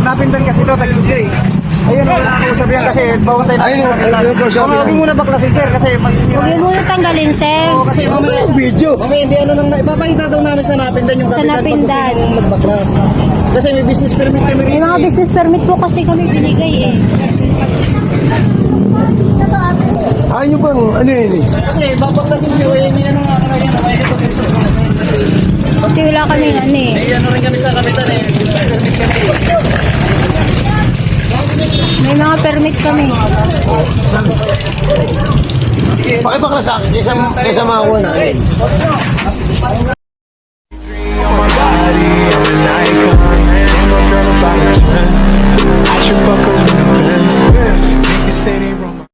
napindan kasi ito, tag-igay. Ayun, wala ako sabihan kasi bawal tayo huwag muna baklasin sir kasi masisira. Huwag mo tanggalin, sir. Oo, kasi mamaya video. Mamaya hindi ano nang ipapakita daw namin sa napindan yung Sa kapitan napindan. pag gusto nung magbaklas. Kasi may business permit kami rin. May mga business permit po kasi kami binigay eh. Ayaw nyo bang, ano yun eh? Kasi babaklasin nyo eh, may ano nga kami yan, kaya ito kami sa kasi Kasi wala kami ano eh. may ano rin kami sa kapitan eh, business permit kami. May mga permit kami. Pakipakla sa akin, kaysa makakuha na.